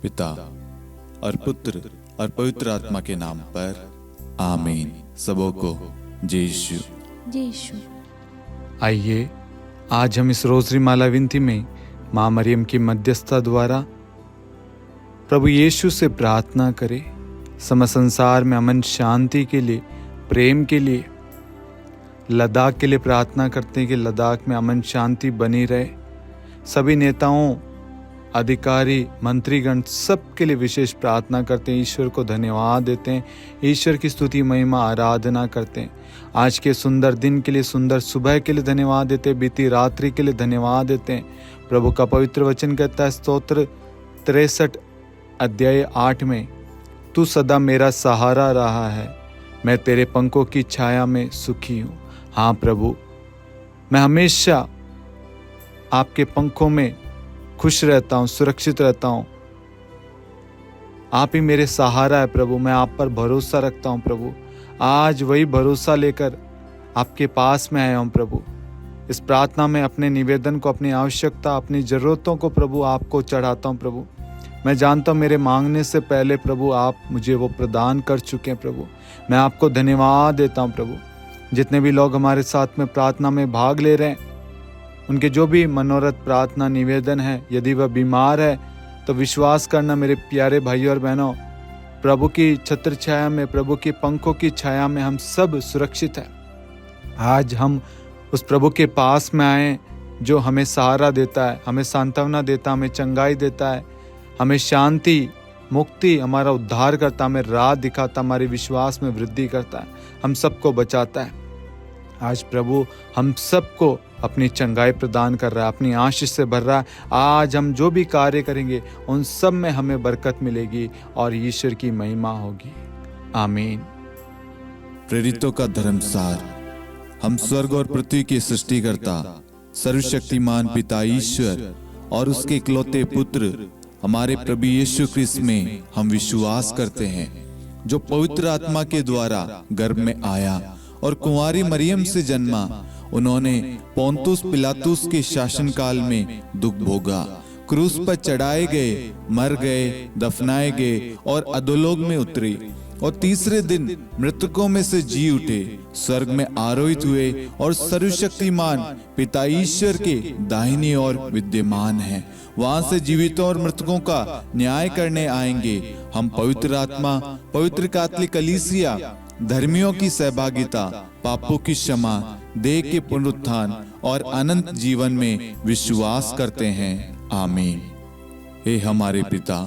पिता और पुत्र और पवित्र आत्मा के नाम पर आमीन। सबों को जय यीशु। जय यीशु। आइए आज हम इस रोजरी माला विनती में माँ मरियम की मध्यस्थता द्वारा प्रभु यीशु से प्रार्थना करें समस्त संसार में अमन शांति के लिए, प्रेम के लिए। लद्दाख के लिए प्रार्थना करते हैं कि लद्दाख में अमन शांति बनी रहे। सभी नेताओं, अधिकारी, मंत्रीगण सब के लिए विशेष प्रार्थना करते हैं। ईश्वर को धन्यवाद देते हैं, ईश्वर की स्तुति महिमा आराधना करते हैं। आज के सुंदर दिन के लिए, सुंदर सुबह के लिए धन्यवाद देते हैं। बीती रात्रि के लिए धन्यवाद देते हैं। प्रभु का पवित्र वचन कहता है स्तोत्र 63 अध्याय 8 में, तू सदा मेरा सहारा रहा है, मैं तेरे पंखों की छाया में सुखी हूँ। हाँ प्रभु, मैं हमेशा आपके पंखों में खुश रहता हूँ, सुरक्षित रहता हूँ। आप ही मेरे सहारा है प्रभु, मैं आप पर भरोसा रखता हूँ प्रभु। आज वही भरोसा लेकर आपके पास में आया हूँ प्रभु। इस प्रार्थना में अपने निवेदन को, अपनी आवश्यकता, अपनी ज़रूरतों को प्रभु आपको चढ़ाता हूँ प्रभु। मैं जानता हूँ मेरे मांगने से पहले प्रभु आप मुझे वो प्रदान कर चुके हैं प्रभु। मैं आपको धन्यवाद देता हूँ प्रभु। जितने भी लोग हमारे साथ में प्रार्थना में भाग ले रहे हैं, उनके जो भी मनोरथ, प्रार्थना, निवेदन है, यदि वह बीमार है तो विश्वास करना मेरे प्यारे भाइयों और बहनों, प्रभु की छत्र छाया में, प्रभु की पंखों की छाया में हम सब सुरक्षित हैं। आज हम उस प्रभु के पास में आए जो हमें सहारा देता है, हमें सांत्वना देता है, हमें चंगाई देता है, हमें शांति, मुक्ति, हमारा उद्धार करता, हमें राह दिखाता, हमारे विश्वास में वृद्धि करता है, हम सबको बचाता है। आज प्रभु हम सबको अपनी चंगाई प्रदान कर रहा है, अपनी आशीष से भर रहा है। आज हम जो भी कार्य करेंगे उन सब में हमें बरकत मिलेगी और ईश्वर की महिमा होगी। आमीन। प्रेरितों का धर्मसार। हम स्वर्ग और पृथ्वी के सृष्टिकर्ता सर्वशक्तिमान पिता ईश्वर और उसके इकलौते पुत्र हमारे प्रभु यीशु ख्रिस्त में हम विश्वास करते हैं, जो पवित्र आत्मा के द्वारा गर्भ में आया और कुंवारी मरियम से जन्मा। उन्होंने पोंतुस पिलातुस के शासनकाल में दुख भोगा, क्रूस पर चढ़ाए गए, मर गए, दफनाए गए और अधोलोक में उतरे और तीसरे दिन मृतकों में से जी उठे, स्वर्ग में आरोहित हुए और सर्वशक्तिमान पिता ईश्वर के दाहिनी ओर विद्यमान हैं। वहां से जीवितों और मृतकों का न्याय करने आएंगे। हम पवित्र आत्मा, पवित्र कैथोलिक कलीसिया, धर्मियों की सहभागिता, पापों की क्षमा, देह के पुनरुत्थान और अनंत जीवन में विश्वास करते हैं। आमीन। हे हमारे पिता,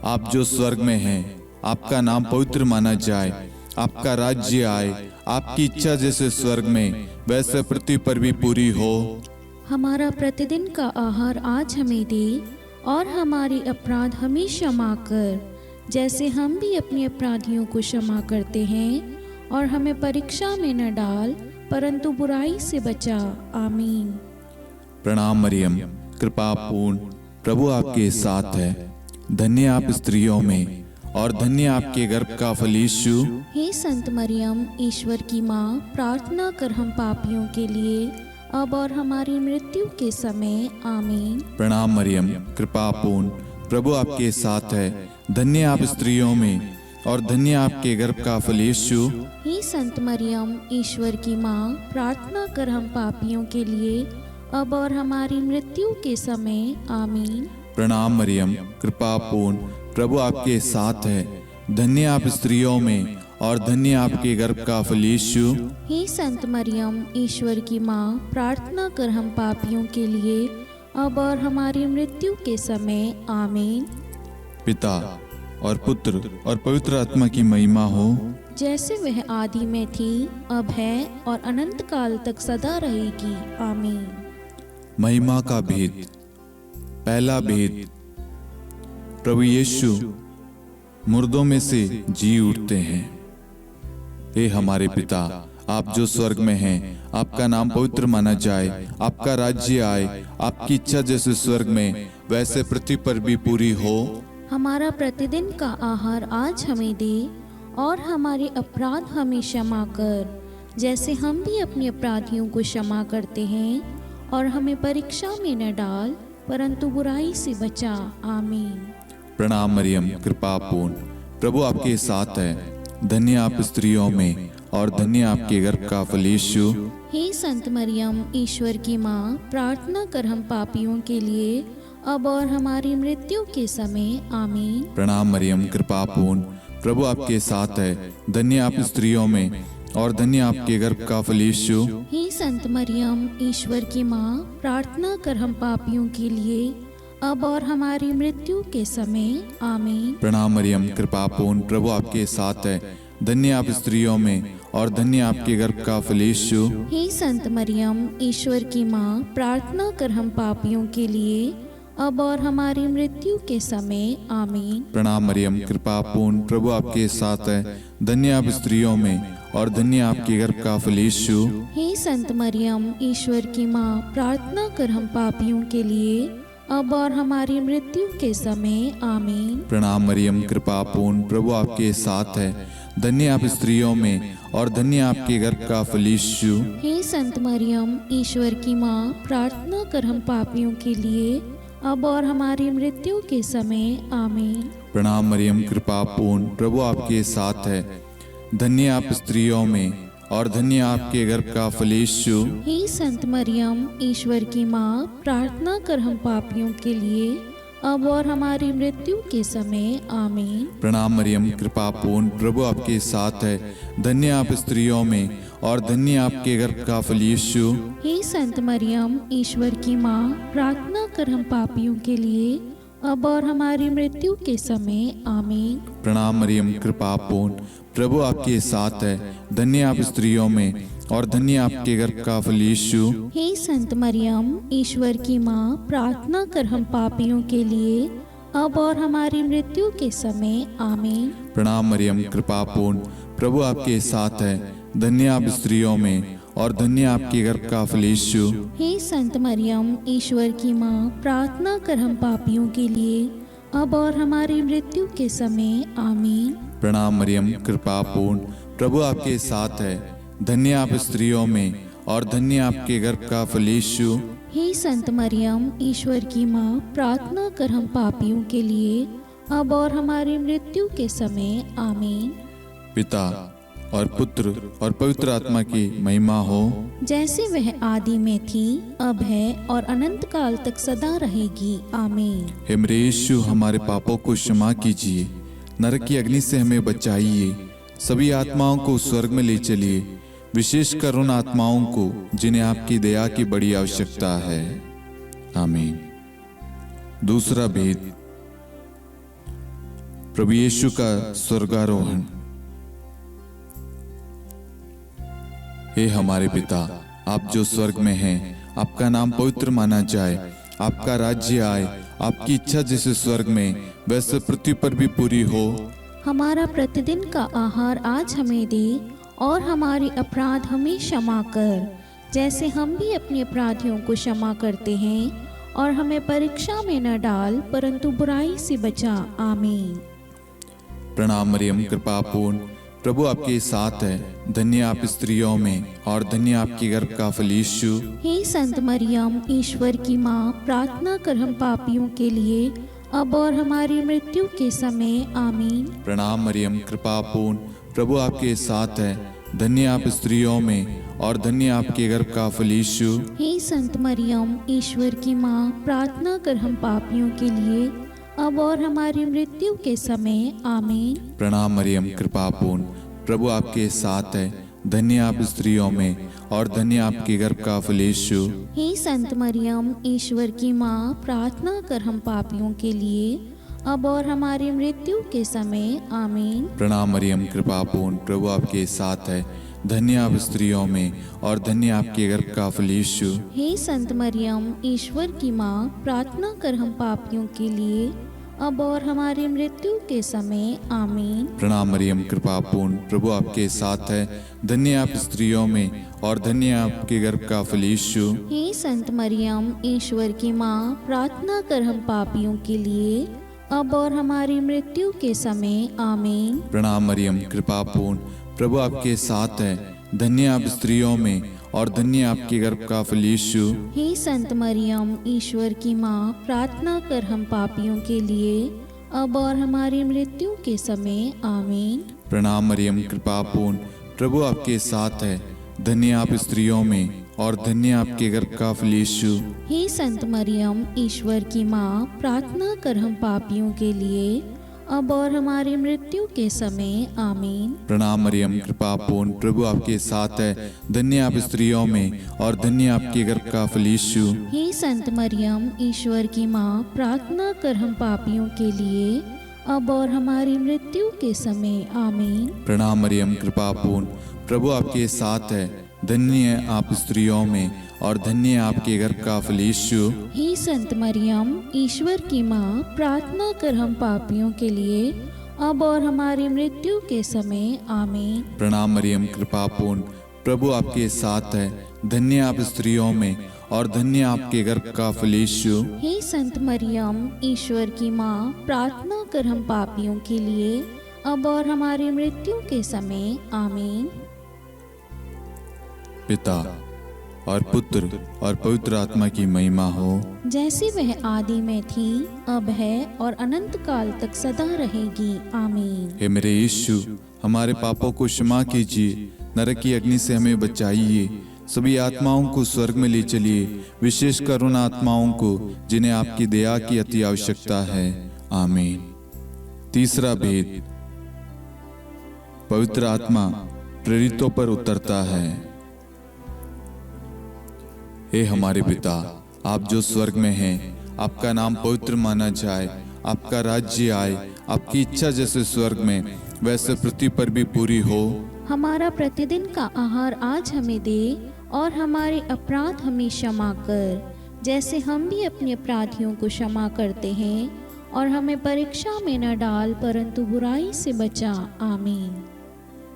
आप जो स्वर्ग में हैं, आपका नाम पवित्र माना जाए, आपका राज्य आए, आपकी इच्छा जैसे स्वर्ग में वैसे पृथ्वी पर भी पूरी हो। हमारा प्रतिदिन का आहार आज हमें दे और हमारे अपराध हमें क्षमा कर, जैसे हम भी अपने अपराधियों को क्षमा करते हैं, और हमें परीक्षा में न डाल परंतु बुराई से बचा। आमीन। प्रणाम मरियम, कृपा पूर्ण, प्रभु आपके साथ है। धन्य आप स्त्रियों में और धन्य आपके गर्भ का फल यीशु। हे संत मरियम, ईश्वर की माँ, प्रार्थना कर हम पापियों के लिए अब और हमारी मृत्यु के समय। आमीन। प्रणाम मरियम, कृपा पूर्ण, प्रभु आपके साथ है। धन्य आप स्त्रियों में और धन्य आपके गर्भ का फल यीशु। हे संत मरियम, ईश्वर की माँ, प्रार्थना कर हम पापियों के लिए अब और हमारी मृत्यु के समय। आमीन। प्रणाम मरियम, कृपा पूर्ण, प्रभु आपके साथ है। धन्य आप स्त्रियों में और धन्य आपके गर्भ का फल यीशु। हे संत मरियम, ईश्वर की माँ, प्रार्थना कर हम पापियों के लिए अब और हमारी मृत्यु के समय। आमीन। पिता और पुत्र और पवित्र आत्मा की महिमा हो, जैसे वह आदि में थी, अब है और अनंत काल तक सदा रहेगी। आमीन। महिमा का भेद। पहला भेद, प्रभु यीशु मुर्दों में से जी उठते हैं। हे हमारे पिता, आप जो स्वर्ग में हैं, आपका नाम पवित्र माना जाए, आपका राज्य आए, आपकी इच्छा जैसे स्वर्ग में वैसे पृथ्वी पर भी पूरी हो। हमारा प्रतिदिन का आहार आज हमें दे और हमारे अपराध हमें क्षमा कर, जैसे हम भी अपने अपराधियों को क्षमा करते हैं, और हमें परीक्षा में न डाल परंतु बुराई से बचा। आमीन। प्रणाम मरियम कृपा पूर्ण, प्रभु आपके साथ है। धन्य आप स्त्रियों में और धन्य आपके गर्भ का फल यीशु। हे संत मरियम, ईश्वर की माँ, प्रार्थना कर हम पापियों के लिए अब और हमारी मृत्यु के समय आमीन। प्रणाम मरियम कृपा पूर्ण, प्रभु आपके साथ है। धन्य आप स्त्रियों में और धन्य आपके गर्भ का फल यीशु। हे संत मरियम, ईश्वर की माँ, प्रार्थना कर हम पापियों के लिए अब और हमारी मृत्यु के समय आमीन। प्रणाम मरियम कृपा पूर्ण, प्रभु आपके साथ है। धन्य आप स्त्रियों में और धन्य आपके गर्भ का फल यीशु। हे संत मरियम, ईश्वर की माँ, प्रार्थना कर हम पापियों के लिए अब और हमारी मृत्यु के समय आमीन। प्रणाम मरियम कृपा पूर्ण, प्रभु आपके साथ है। धन्य आप स्त्रियों में और धन्य आपके गर्भ का फल यीशु। हे संत मरियम, ईश्वर की माँ, प्रार्थना कर हम पापियों के लिए अब और हमारी मृत्यु के समय आमीन। प्रणाम मरियम कृपा पूर्ण, प्रभु आपके साथ है। धन्य आप स्त्रियों में और धन्य आपके गर्भ का फल यीशु। हे संत मरियम, ईश्वर की माँ, प्रार्थना कर हम पापियों के लिए अब और हमारी मृत्यु के समय आमीन। प्रणाम मरियम कृपा पूर्ण, प्रभु आपके साथ है। धन्य आप स्त्रियों में और धन्य आपके गर्भ का फल यीशु। हे संत मरियम, ईश्वर की माँ, प्रार्थना कर हम पापियों के लिए अब और हमारी मृत्यु के समय आमीन। प्रणाम मरियम कृपा पूर्ण, प्रभु आपके साथ है। धन्य आप स्त्रियों में और धन्य आपके गर्भ का फल यीशु। हे संत मरियम, ईश्वर की माँ, प्रार्थना कर हम पापियों के लिए अब और हमारी मृत्यु के समय आमीन। प्रणाम मरियम कृपा पूर्ण, प्रभु आपके साथ है। धन्य आप स्त्रियों में और धन्य आपके गर्भ का फल यीशु। हे संत मरियम, ईश्वर की माँ, प्रार्थना कर हम पापियों के लिए अब और हमारी मृत्यु के समय आमीन। प्रणाम मरियम कृपा पूर्ण, प्रभु आपके साथ है। धन्य आप स्त्रियों में और धन्य आपके गर्भ का फल यीशु। हे संत मरियम, ईश्वर की माँ, प्रार्थना कर हम पापियों के लिए अब और हमारी मृत्यु के समय आमीन। प्रणाम मरियम कृपा पूर्ण, प्रभु आपके साथ है। धन्य आप स्त्रियों में और धन्य आपके गर्भ का फल यीशु। हे संत मरियम, ईश्वर की माँ, प्रार्थना कर हम पापियों के लिए अब और हमारी मृत्यु के समय आमीन। पिता और पुत्र और पवित्र आत्मा की महिमा हो, जैसे वह आदि में थी, अब है और अनंत काल तक सदा रहेगी आमीन। हे मेरे यीशु, हमारे पापों को क्षमा कीजिए, नरक की अग्नि से हमें बचाइए, सभी आत्माओं को स्वर्ग में ले चलिए, विशेषकर उन आत्माओं को जिन्हें आपकी दया की बड़ी आवश्यकता है। आमीन। दूसरा भेद, प्रभु यीशु का स्वर्गारोहण। हे हमारे पिता, आप जो स्वर्ग में हैं, आपका नाम पवित्र माना जाए, आपका राज्य आए, आपकी इच्छा जैसे स्वर्ग में वैसे पृथ्वी पर भी पूरी हो। हमारा प्रतिदिन का आहार आज हमें दे और हमारे अपराध हमें क्षमा कर, जैसे हम भी अपने अपराधियों को क्षमा करते हैं, और हमें परीक्षा में न डाल परंतु बुराई से बचा आमीन। प्रणाम मरियम कृपा पूर्ण, प्रभु आपके साथ है। धन्य आप स्त्रियों में और धन्य आपके गर्भ का फल यीशु। हे संत मरियम, ईश्वर की माँ, प्रार्थना कर हम पापियों के लिए अब और हमारी मृत्यु के समय आमीन। प्रणाम मरियम कृपा पूर्ण, प्रभु आपके साथ है। धन्य आप स्त्रियों में और धन्य आपके गर्भ का फल यीशु। हे संत मरियम, ईश्वर की माँ, प्रार्थना कर हम पापियों के लिए अब और हमारी मृत्यु के समय आमीन। प्रणाम मरियम कृपा पूर्ण, प्रभु आपके साथ है। धन्य आप स्त्रियों में और धन्य आपके गर्भ का फल यीशु। हे संत मरियम, ईश्वर की माँ, प्रार्थना कर हम पापियों के लिए अब और हमारी मृत्यु के समय आमीन। प्रणाम मरियम कृपा पूर्ण, प्रभु आपके साथ है। धन्य आप स्त्रियों में और धन्य आपके गर्भ का फल यीशु। हे संत मरियम, ईश्वर की माँ, प्रार्थना कर हम पापियों के लिए अब और हमारी मृत्यु के समय आमीन। प्रणाम मरियम कृपा पूर्ण, प्रभु आपके साथ है। धन्य आप स्त्रियों में और धन्य आपके गर्भ का फल यीशु। हे संत मरियम, ईश्वर की माँ, प्रार्थना कर हम पापियों के लिए अब और हमारी मृत्यु के समय आमीन। प्रणाम मरियम कृपा पूर्ण, प्रभु आपके साथ है। धन्य आप स्त्रियों में और धन्य आपके गर्भ का फल यीशु। हे संत मरियम, ईश्वर की माँ, प्रार्थना कर हम पापियों के लिए अब और हमारी मृत्यु के समय आमीन। प्रणाम मरियम, कृपा पूर्ण, प्रभु आपके साथ है। धन्य आप स्त्रियों में और धन्य आपके गर्भ का फल यीशु। हे संत मरियम, ईश्वर की माँ, प्रार्थना कर हम पापियों के लिए, अब और हमारी मृत्यु के समय आमीन। प्रणाम मरियम, कृपा पूर्ण, प्रभु आपके साथ है। धन्य आप स्त्रियों में और धन्य आपके गर्भ का फल यीशु। हे संत मरियम, ईश्वर की माँ, प्रार्थना कर हम पापियों के लिए, अब और हमारी मृत्यु के समय आमीन। प्रणाम मरियम, कृपा पूर्ण, प्रभु आपके साथ है। धन्य आप स्त्रियों में और धन्य आपके गर्भ का फल यीशु। हे संत मरियम, ईश्वर की माँ, प्रार्थना कर हम पापियों के लिए, अब और हमारी मृत्यु के समय आमीन। प्रणाम मरियम, कृपा पूर्ण, प्रभु आपके साथ है। धन्य आप स्त्रियों में और धन्य आपके गर्भ का फल यीशु। हे संत मरियम, ईश्वर की माँ, प्रार्थना कर हम पापियों के लिए, अब और हमारी मृत्यु के समय आमीन। पिता और पुत्र और पवित्र आत्मा की महिमा हो, जैसे वह आदि में थी, अब है और अनंत काल तक सदा रहेगी आमीन। हे मेरे यीशु, हमारे पापों को क्षमा कीजिए, नरक की अग्नि से हमें बचाइए, सभी आत्माओं को स्वर्ग में ले चलिए, विशेषकर उन आत्माओं को जिन्हें आपकी दया की अति आवश्यकता है। आमीन। तीसरा भेद, पवित्र आत्मा प्रेरितों पर उतरता है। हे हमारे पिता, आप जो स्वर्ग में हैं, आपका नाम पवित्र माना जाए, आपका राज्य आए, आपकी इच्छा जैसे स्वर्ग में वैसे पृथ्वी पर भी पूरी हो। हमारा प्रतिदिन का आहार आज हमें दे, और हमारे अपराध हमें क्षमा कर, जैसे हम भी अपने अपराधियों को क्षमा करते हैं, और हमें परीक्षा में न डाल, परंतु बुराई से बचा। आमीन।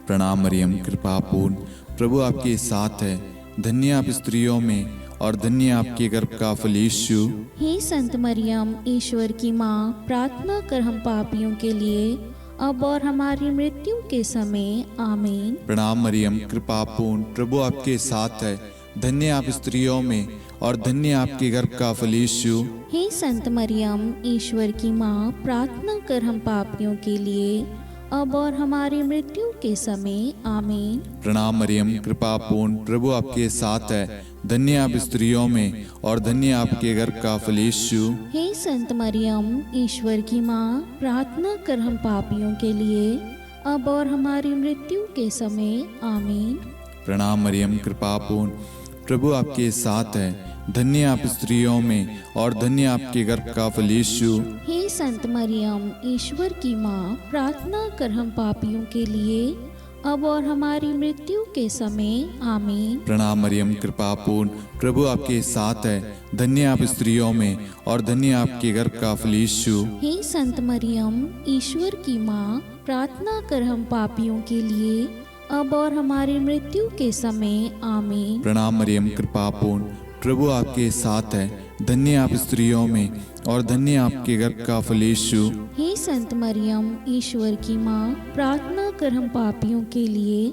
प्रणाम मरियम, कृपा पूर्ण, प्रभु आपके साथ है। धन्य आप स्त्रियों में और धन्य आपके गर्भ का फल यीशु। हे संत मरियम, ईश्वर की माँ, प्रार्थना कर हम पापियों के लिए, अब और हमारी मृत्यु के समय आमीन। प्रणाम मरियम, कृपा पूर्ण, प्रभु आपके साथ है। धन्य आप स्त्रियों में और धन्य आपके गर्भ का फल यीशु। हे संत मरियम, ईश्वर की माँ, प्रार्थना कर हम पापियों के लिए, अब और हमारी मृत्यु के समय आमीन। प्रणाम मरियम, कृपा पूर्ण, प्रभु आपके साथ है। धन्य आप स्त्रियों में और धन्य आपके गर्भ का फल यीशु। हे संत मरियम, ईश्वर की माँ, प्रार्थना कर हम पापियों के लिए, अब और हमारी मृत्यु के समय आमीन। प्रणाम मरियम, कृपा पूर्ण, प्रभु आपके साथ है। धन्य आप स्त्रियों में और धन्य आपके गर्भ का फल यीशु। हे संत मरियम, ईश्वर की माँ, प्रार्थना कर हम पापियों के लिए, अब और हमारी मृत्यु के समय आमीन। प्रणाम मरियम, कृपा पूर्ण, प्रभु आपके साथ है। धन्य आप स्त्रियों में और धन्य आपके गर्भ का फल यीशु। हे संत मरियम, ईश्वर की माँ, प्रार्थना कर हम पापियों के लिए, अब और हमारी मृत्यु के समय आमीन। प्रणाम मरियम, कृपा पूर्ण, प्रभु आपके साथ है। धन्य आप स्त्रियों में और धन्य आपके गर्भ का फल यीशु। हे संत मरियम, ईश्वर की माँ, प्रार्थना कर हम पापियों के लिए,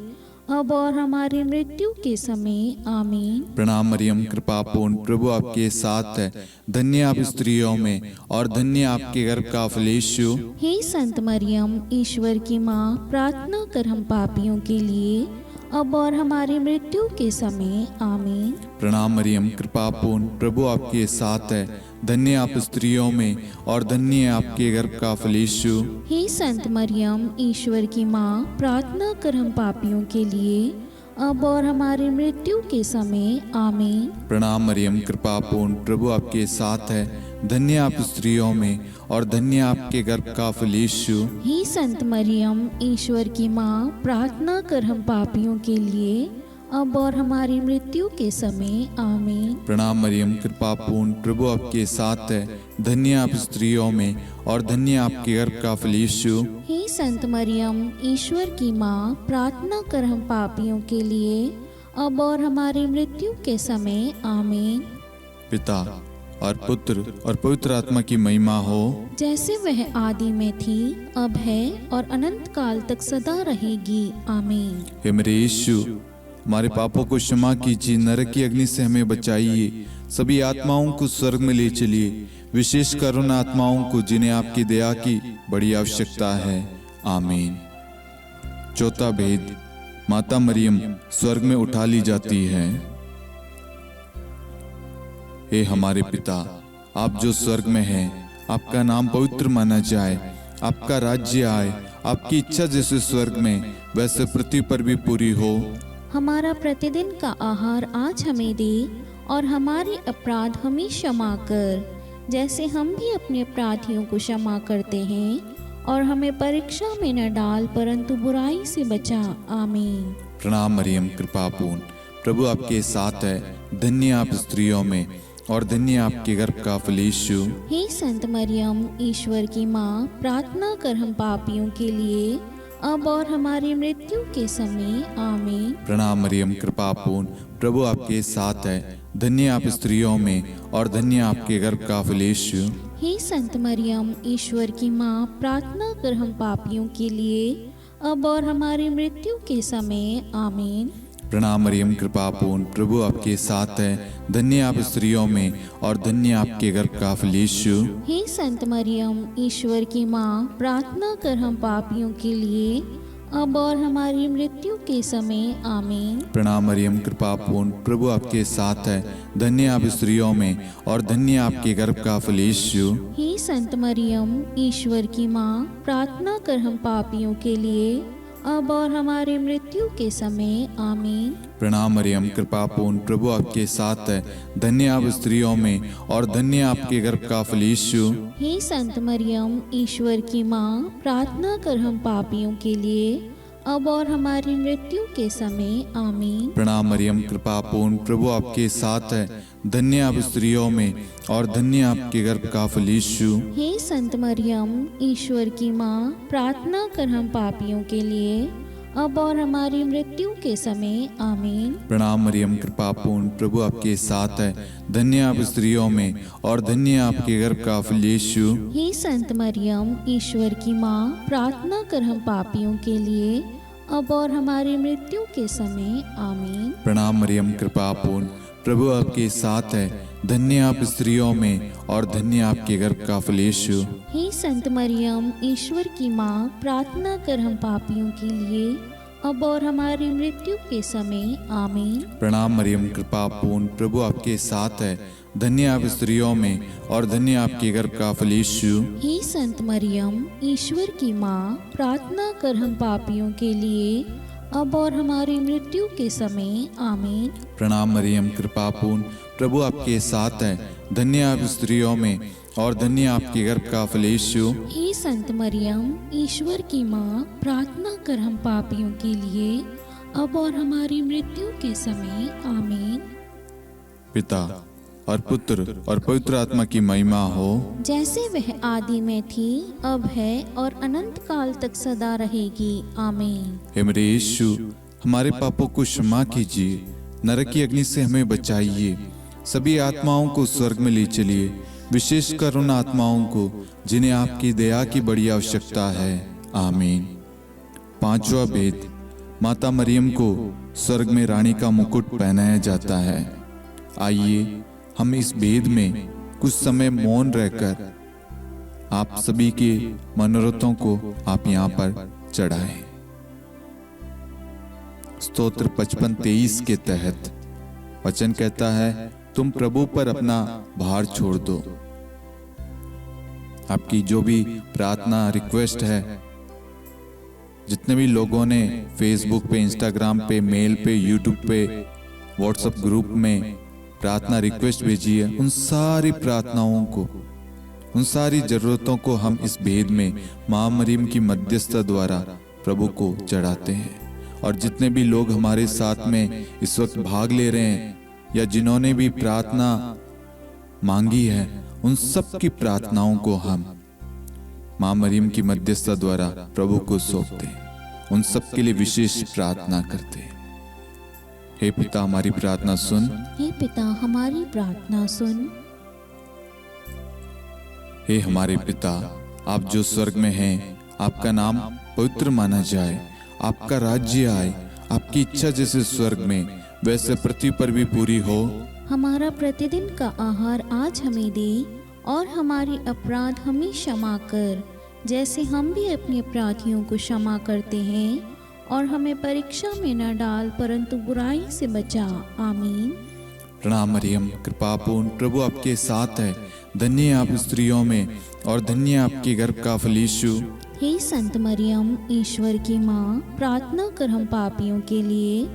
अब और हमारी मृत्यु के समय आमीन। प्रणाम मरियम, कृपा पूर्ण, प्रभु आपके साथ है। धन्य आप स्त्रियों में और धन्य आपके गर्भ का फल यीशु। हे संत मरियम, ईश्वर की माँ, प्रार्थना कर हम पापियों के लिए, अब और हमारी मृत्यु के समय आमीन। प्रणाम मरियम, कृपा पूर्ण, प्रभु आपके साथ है। धन्य आप स्त्रियों में और धन्य आपके गर्भ का फल यीशु। हे संत मरियम, ईश्वर की माँ, प्रार्थना कर हम पापियों के लिए, अब और हमारी मृत्यु के समय आमीन। प्रणाम मरियम, कृपा पूर्ण, प्रभु आपके साथ है। धन्य आप स्त्रियों में और धन्य आपके गर्भ का फल यीशु। हे संत मरियम, ईश्वर की माँ, प्रार्थना कर हम पापियों के लिए, अब और हमारी मृत्यु के समय आमीन। प्रणाम मरियम, कृपा पूर्ण, प्रभु आपके साथ है। धन्य आप स्त्रियों में और धन्य आपके गर्भ का फल यीशु। हे संत मरियम, ईश्वर की माँ, प्रार्थना कर हम पापियों के लिए, अब और हमारी मृत्यु के समय आमीन। पिता और पुत्र और पवित्र आत्मा की महिमा हो, जैसे वह आदि में थी, अब है और अनंत काल तक सदा रहेगी आमीन। हे मेरे यीशु, हमारे पापों को क्षमा कीजिए, नरक की अग्नि से हमें बचाइए, सभी आत्माओं को स्वर्ग में ले चलिए, विशेषकर उन आत्माओं को जिन्हें आपकी दया की बड़ी आवश्यकता है। आमीन। चौथा भेद, माता मरियम स्वर्ग में उठा ली जाती है। हे हमारे पिता, आप जो स्वर्ग में हैं, आपका नाम पवित्र माना जाए, आपका राज्य आए, आपकी इच्छा जैसे स्वर्ग में वैसे पृथ्वी पर भी पूरी हो। हमारा प्रतिदिन का आहार आज हमें दे, और हमारे अपराध हमें क्षमा कर, जैसे हम भी अपने अपराधियों को क्षमा करते हैं, और हमें परीक्षा में न डाल, परंतु बुराई से बचा। आमीन। प्रणाम मरियम, कृपापूर्ण, प्रभु आपके साथ है, धन्य आप स्त्रियों में और धन्य आपके गर्भ का फल यीशु। हे संत मरियम, ईश्वर की माँ, प्रार्थना कर हम पापियों के लिए, अब और हमारी मृत्यु के समय। आमीन। प्रणाम मरियम, कृपापूर्ण, प्रभु आपके साथ है, धन्य आप स्त्रियों में और धन्य आपके गर्भ का फल यीशु। हे संत मरियम, ईश्वर की माँ, प्रार्थना कर हम पापियों के लिए, अब और हमारी मृत्यु के समय। आमीन। प्रणाम मरियम, कृपापूर्ण, प्रभु आपके साथ है, धन्य आप स्त्रियों में और धन्य आपके गर्भ का फल यीशु। हे संत मरियम, ईश्वर की माँ, प्रार्थना कर हम पापियों के लिए, अब और हमारी मृत्यु के समय। आमीन। प्रणाम मरियम, कृपापूर्ण, प्रभु आपके साथ है, धन्य आप स्त्रियों में और धन्य आपके गर्भ का फल यीशु। हे संत मरियम, ईश्वर की माँ, प्रार्थना कर हम पापियों के लिए, अब और हमारी मृत्यु के समय। आमीन। प्रणाम मरियम, कृपापूर्ण, प्रभु आपके साथ है, धन्य आप स्त्रियों में और धन्य आपके गर्भ का फल यीशु। हे संत मरियम, ईश्वर की माँ, प्रार्थना कर हम पापियों के लिए, अब और हमारी मृत्यु के समय। आमीन। प्रणाम मरियम, कृपापूर्ण, प्रभु आपके साथ है, धन्य आप स्त्रियों में और धन्य आपके गर्भ का फल यीशु। हे संत मरियम, ईश्वर की माँ, प्रार्थना कर हम पापियों के लिए, अब और हमारी मृत्यु के समय। आमीन। प्रणाम मरियम, कृपापूर्ण, प्रभु आपके साथ है, धन्य आप स्त्रियों में और धन्य आपके गर्भ का फल यीशु। हे संत मरियम, ईश्वर की माँ, प्रार्थना कर हम पापियों के लिए, अब और हमारी मृत्यु के समय। आमीन। प्रणाम मरियम, कृपापूर्ण, प्रभु आपके साथ है, धन्य आप स्त्रियों में और धन्य आपके गर्भ का फल यीशु। हे संत मरियम, ईश्वर की माँ, प्रार्थना कर हम पापियों के लिए, अब और हमारी मृत्यु के समय। आमीन। प्रणाम मरियम, कृपापूर्ण, प्रभु आपके साथ है, धन्य आप स्त्रियों में और धन्य आपके गर्भ का फल यीशु। हे संत मरियम, ईश्वर की माँ, प्रार्थना कर हम पापियों के लिए, अब और हमारी मृत्यु के समय। आमीन। प्रणाम मरियम, कृपापूर्ण, प्रभु आपके साथ है, धन्य आप स्त्रियों में और धन्य आपके गर्भ का फल यीशु। हे संत मरियम, ईश्वर की माँ, प्रार्थना कर हम पापियों के लिए, अब और हमारी मृत्यु के समय। आमीन। पिता और पुत्र और पवित्र आत्मा की महिमा हो, जैसे वह आदि में थी, अब है और अनंत काल तक सदा रहेगी। आमीन। हे मेरे यीशु, हमारे पापों को क्षमा कीजिए, नरक की अग्नि से हमें बचाइए, सभी आत्माओं को स्वर्ग में ले चलिए, विशेषकर उन आत्माओं को जिन्हें आपकी दया की बड़ी आवश्यकता है। आमीन। पांचवा भेद, माता मरियम को स्वर्ग में रानी का मुकुट पहनाया जाता है। आइए हम इस भेद में कुछ समय मौन रहकर आप सभी के मनोरथों को आप यहाँ पर चढ़ाएं। स्तोत्र 55-23 के तहत वचन कहता है, तुम प्रभु पर अपना भार छोड़ दो। आपकी जो भी प्रार्थना रिक्वेस्ट है, जितने भी लोगों ने फेसबुक पे, इंस्टाग्राम पे, मेल पे, यूट्यूब पे, व्हाट्सएप ग्रुप में प्रार्थना रिक्वेस्ट भेजी है, उन सारी प्रार्थनाओं को, उन सारी जरूरतों को हम इस भेद में मां मरियम की मध्यस्थता द्वारा प्रभु को चढ़ाते हैं। और जितने भी लोग हमारे साथ में इस वक्त भाग ले रहे हैं या जिन्होंने भी प्रार्थना मांगी है, उन सब की प्रार्थनाओं को हम मां मरियम की मध्यस्थता द्वारा प्रभु को सौंपते हैं, उन सब के लिए विशेष प्रार्थना करते हैं। हे पिता, हमारी प्रार्थना सुन। हे पिता, हमारी प्रार्थना सुन। हे हमारे पिता, आप जो स्वर्ग में हैं, आपका नाम पवित्र माना जाए, आपका राज्य आए, आपकी इच्छा जैसे स्वर्ग में वैसे पृथ्वी पर भी पूरी हो। हमारा प्रतिदिन का आहार आज हमें दे, और हमारी अपराध हमें क्षमा कर, जैसे हम भी अपने अपराधियों को क्षमा करते हैं, और हमें परीक्षा में न डाल परंतु बुराई से बचा। आमीन। प्रणाम मरियम, कृपापूर्ण, प्रभु आपके साथ है। धन्य है आप स्त्रियों में और धन्य है आपके गर्भ का फल यीशु। हे संत मरियम, ईश्वर की माँ, प्रार्थना कर हम पापियों के लिए,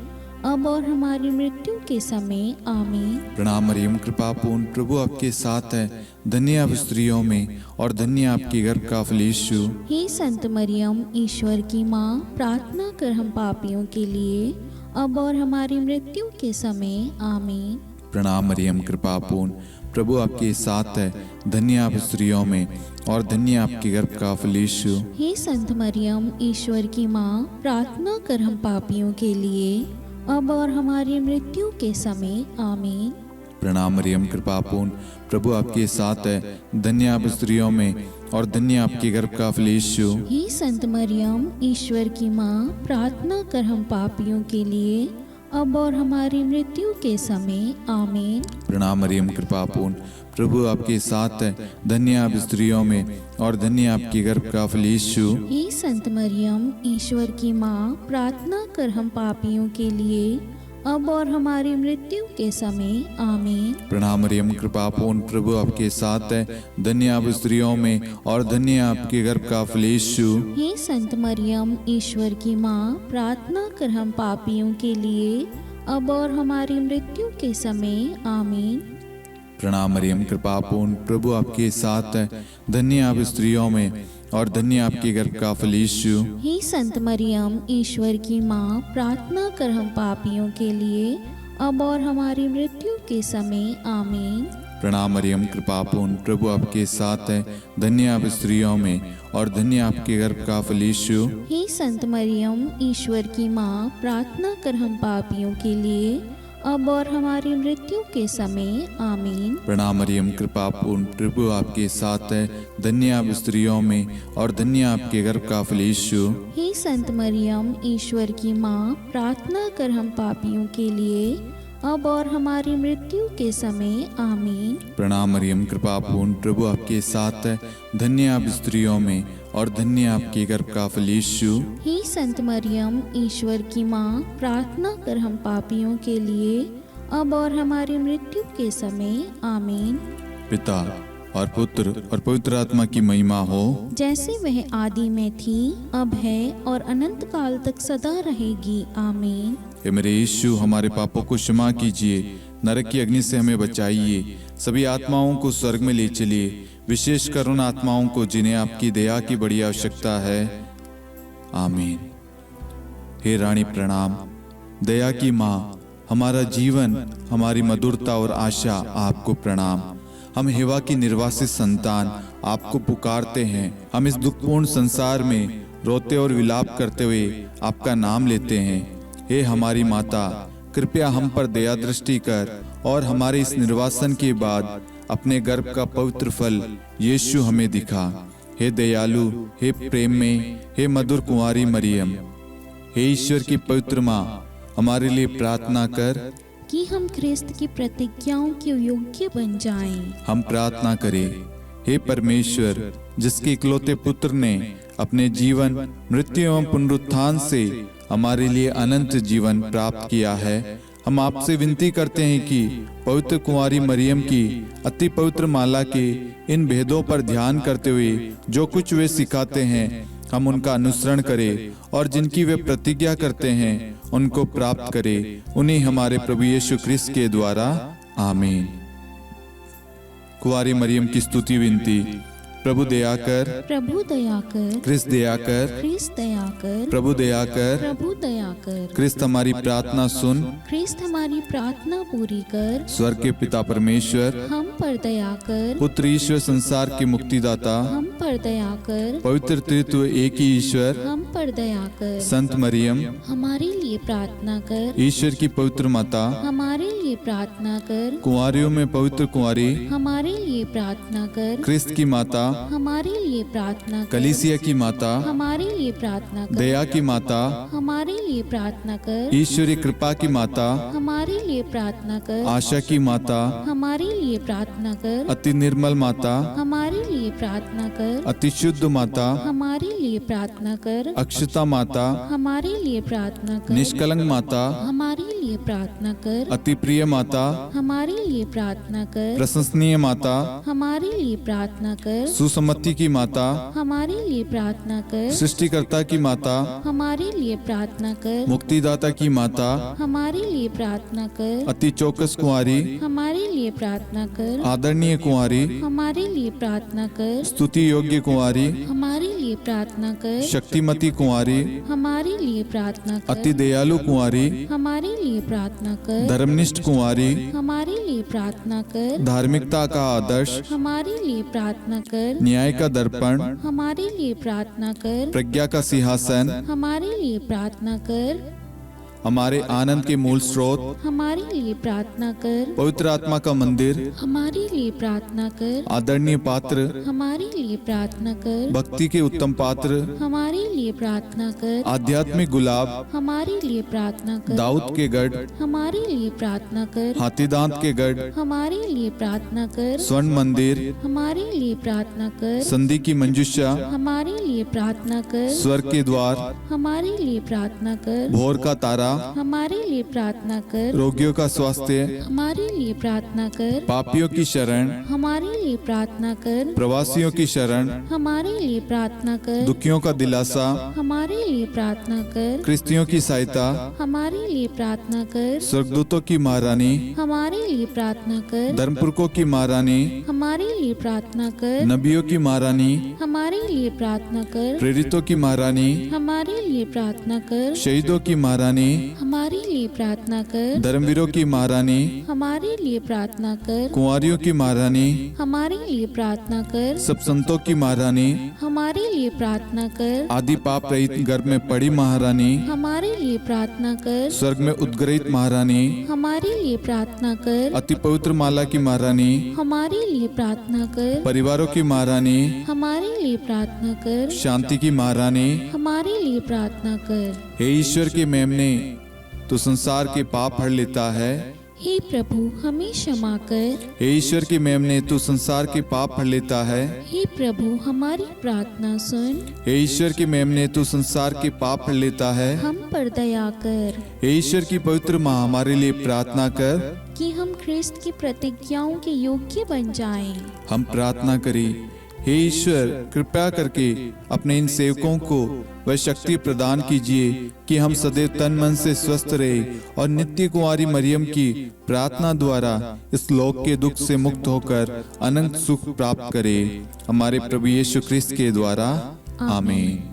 अब और हमारी मृत्यु के समय। आमीन। प्रणाम मरियम, कृपापूर्ण, प्रभु आपके साथ है। धन्य आप स्त्रियों में और धन्य आपके गर्भ का फल यीशु। हे संत मरियम, ईश्वर की माँ, प्रार्थना कर हम पापियों के लिए, अब और हमारी मृत्यु के समय। आमीन। प्रणाम मरियम, कृपापूर्ण, प्रभु आपके साथ है। धन्य आप स्त्रियों में और धन्य आपके गर्भ का फल यीशु। हे संत मरियम, ईश्वर की माँ, प्रार्थना कर हम पापियों के लिए, अब और हमारी मृत्यु के समय। आमीन। प्रणाम मरियम, कृपापूर्ण, प्रभु आपके साथ है। धन्य आप स्त्रियों में और धन्य आपके गर्भ का फल यीशु। हे संत मरियम, ईश्वर की माँ, प्रार्थना कर हम पापियों के लिए, अब और हमारी मृत्यु के समय। आमीन। प्रणाम मरियम, कृपापूर्ण, प्रभु आपके साथ है। धन्य आप स्त्रियों में और धन्य आपके गर्भ का फल यीशु। हे संत मरियम, ईश्वर की माँ, प्रार्थना कर हम पापियों के लिए, अब और हमारी मृत्यु के समय। आमीन। प्रणाम मरियम, कृपापूर्ण, प्रभु आपके साथ है। धन्य आप स्त्रियों में और धन्य आपके गर्भ का फल यीशु। हे संत मरियम, ईश्वर की माँ, प्रार्थना कर हम पापियों के लिए, अब और हमारी मृत्यु के समय। आमीन। प्रणाम मरियम, कृपापूर्ण, प्रभु आपके साथ है। धन्य आप स्त्रियों में और धन्य आपके गर्भ का फल यीशु। हे संत मरियम, ईश्वर की माँ, प्रार्थना कर हम पापियों के लिए, अब और हमारी मृत्यु के समय। आमीन। प्रणाम मरियम, कृपापूर्ण, प्रभु आपके साथ है। धन्य आप स्त्रियों में और धन्य आपके गर्भ का फल यीशु। हे संत मरियम, ईश्वर की माँ, प्रार्थना कर हम पापियों के लिए, अब और हमारी मृत्यु के समय। आमीन। प्रणाम मरियम, कृपापूर्ण, प्रभु आपके साथ है। धन्य आप स्त्रियों में और धन्य आपके गर्भ का फल यीशु। हे संत मरियम, ईश्वर की माँ, प्रार्थना कर हम पापियों के लिए, अब और हमारी मृत्यु के समय। आमीन। प्रणाम मरियम, कृपापूर्ण, प्रभु आपके साथ है। धन्य आप स्त्रियों में और धन्य आपके गर्भ का फल यीशु। हे संत मरियम, ईश्वर की माँ, प्रार्थना कर हम पापियों के लिए, अब और हमारी मृत्यु के समय। आमीन। पिता और पुत्र और पवित्र आत्मा की महिमा हो, जैसे वह आदि में थी, अब है और अनंत काल तक सदा रहेगी। आमीन। हे मेरे यीशु, हमारे पापों को क्षमा कीजिए, नरक की अग्नि से हमें बचाइए, सभी आत्माओं को स्वर्ग में ले चलिए, विशेषकर उन आत्माओं को जिन्हें आपकी दया की बड़ी आवश्यकता है। आमीन। हे रानी प्रणाम, दया की माँ, हमारा जीवन, हमारी मधुरता और आशा आपको प्रणाम। हम हेवा की निर्वासित संतान आपको पुकारते हैं। हम इस दुखपूर्ण संसार में रोते और विलाप करते हुए आपका नाम लेते हैं। हे हमारी माता, कृपया हम पर दया दृष्टि कर और हमारे इस निर्वासन के बाद अपने गर्भ का पवित्र फल यीशु हमें दिखा। हे दयालु, हे प्रेम में, हे मधुर कुंवारी मरियम, हे ईश्वर की पवित्र माँ, हमारे लिए प्रार्थना कर कि हम ख्रिस्त की प्रतिज्ञाओं के योग्य बन जाएं। हम प्रार्थना करें। हे परमेश्वर, जिसके इकलौते पुत्र ने अपने जीवन, मृत्यु एवं पुनरुत्थान से हमारे लिए अनंत जीवन प्राप्त किया है, हम आपसे विनती करते हैं कि पवित्र कुंवारी मरियम की अति पवित्र माला के इन भेदों पर ध्यान करते हुए जो कुछ वे सिखाते हैं, हम उनका अनुसरण करें और जिनकी वे प्रतिज्ञा करते हैं उनको प्राप्त करें। उन्हीं हमारे प्रभु यीशु ख्रिस्त के द्वारा। आमीन। कुंवारी मरियम की स्तुति विनती। प्रभु दया कर, प्रभु दया कर, ख्रिस्त दया कर, ख्रिस्त दया कर, प्रभु दया कर, प्रभु दया कर, ख्रिस्त हमारी प्रार्थना सुन। ख्रिस्त हमारी प्रार्थना पूरी कर, स्वर्ग के पिता परमेश्वर, हम पर दया कर, पुत्र ईश्वर संसार के मुक्तिदाता, हम पर दया कर, पवित्र त्रित्व एक ही ईश्वर, हम पर दया कर, संत मरियम, हमारे लिए प्रार्थना कर, ईश्वर की पवित्र माता, हमारे लिए लिए प्रार्थना कर। कुंवारियों में पवित्र कुंवारी, हमारे लिए प्रार्थना कर। क्रिस्त की माता, हमारे लिए प्रार्थना कर। कलीसिया की माता, हमारे लिए प्रार्थना कर। दया की माता, हमारे लिए प्रार्थना कर। ईश्वरी कृपा की माता, हमारे लिए प्रार्थना कर। आशा की माता, हमारे लिए प्रार्थना कर। अति निर्मल माता, हमारे लिए प्रार्थना कर। अति शुद्ध माता, हमारे लिए प्रार्थना कर। अक्षता माता, हमारे लिए प्रार्थना कर। निष्कलंक माता, हमारे लिए प्रार्थना कर। अति प्रिय माता, हमारे लिए प्रार्थना कर। प्रशंसनीय माता, हमारे लिए प्रार्थना कर। सुसम्मति की माता, हमारे लिए प्रार्थना कर। सृष्टिकर्ता की माता, हमारे लिए प्रार्थना कर। मुक्तिदाता की माता, हमारे लिए प्रार्थना कर। अति चौकस कुंवारी, हमारे लिए प्रार्थना कर। आदरणीय कुंवारी, हमारे लिए प्रार्थना कर। स्तुति योग्य कुंवारी, हमारे लिए प्रार्थना कर। शक्तिमती कुंवारी, हमारे लिए प्रार्थना कर। अति दयालु कुंवारी, हमारे लिए प्रार्थना कर। धर्मनिष्ठ कुंवारी, हमारे लिए प्रार्थना कर। धार्मिकता का आदर्श, हमारे लिए प्रार्थना कर। न्याय का दर्पण, हमारे लिए प्रार्थना कर। प्रज्ञा का सिंहासन, हमारे लिए प्रार्थना कर। हमारे आनंद के मूल स्रोत, हमारे लिए प्रार्थना कर। पवित्र आत्मा का मंदिर, हमारे लिए प्रार्थना कर। आदरणीय पात्र, हमारे लिए प्रार्थना कर। भक्ति के उत्तम पात्र, हमारे लिए प्रार्थना कर। आध्यात्मिक गुलाब, हमारे लिए प्रार्थना कर। दाऊद के गढ़, हमारे लिए प्रार्थना कर। हाथीदांत के गढ़, हमारे लिए प्रार्थना कर। स्वर्ण मंदिर, हमारे लिए प्रार्थना कर। संधि की मंजुषा, हमारे लिए प्रार्थना कर। स्वर्ग के द्वार, हमारे लिए प्रार्थना कर। भोर का तारा, हमारे लिए प्रार्थना कर। रोगियों का स्वास्थ्य, हमारे लिए प्रार्थना कर। पापियों की शरण, हमारे लिए प्रार्थना कर। प्रवासियों की शरण, हमारे लिए प्रार्थना कर। दुखियों का दिलासा, हमारे लिए प्रार्थना कर। क्रिस्तियों की सहायता, हमारे लिए प्रार्थना कर। स्वर्गदूतों की महारानी, हमारे लिए प्रार्थना कर। धर्मपुरखों की महारानी, हमारे लिए प्रार्थना कर। नबियों की महारानी, हमारे लिए प्रार्थना कर। प्रेरितों की महारानी, हमारे लिए प्रार्थना कर। शहीदों की महारानी, हमारे लिए प्रार्थना कर। धर्मवीरों की महारानी, हमारे लिए प्रार्थना कर। कुंवारियों की महारानी, हमारे लिए प्रार्थना कर। सब संतों की महारानी, हमारे लिए प्रार्थना कर। आदि पाप रहित गर्भ में पड़ी महारानी, हमारे लिए प्रार्थना कर। स्वर्ग में उद्गृहित महारानी, हमारे लिए प्रार्थना कर। अति पवित्र माला की महारानी, हमारे लिए प्रार्थना कर। परिवारों की महारानी, हमारे लिए प्रार्थना कर। शांति की महारानी, हमारे लिए प्रार्थना कर। हे ईश्वर के मेमने, तू संसार के पाप हर लेता है। हे प्रभु हमें क्षमा कर। हे ईश्वर के मेमने, तू संसार के पाप हर लेता है। हे प्रभु हमारी प्रार्थना सुन। हे ईश्वर के मेमने, तू संसार के पाप हर लेता है। हम पर दया कर हे ईश्वर की पवित्र माँ, हमारे लिए प्रार्थना कर। कि हम ख्रिस्त की प्रतिज्ञाओं के योग्य बन जाएं। हम प्रार्थना करें, हे ईश्वर कृपया करके अपने इन सेवकों को वह शक्ति प्रदान कीजिए कि हम सदैव तन मन से स्वस्थ रहे और नित्य कुंवारी मरियम की प्रार्थना द्वारा इस लोक के दुख से मुक्त होकर अनंत सुख प्राप्त करें। हमारे प्रभु यीशु ख्रिस्त के द्वारा आमीन।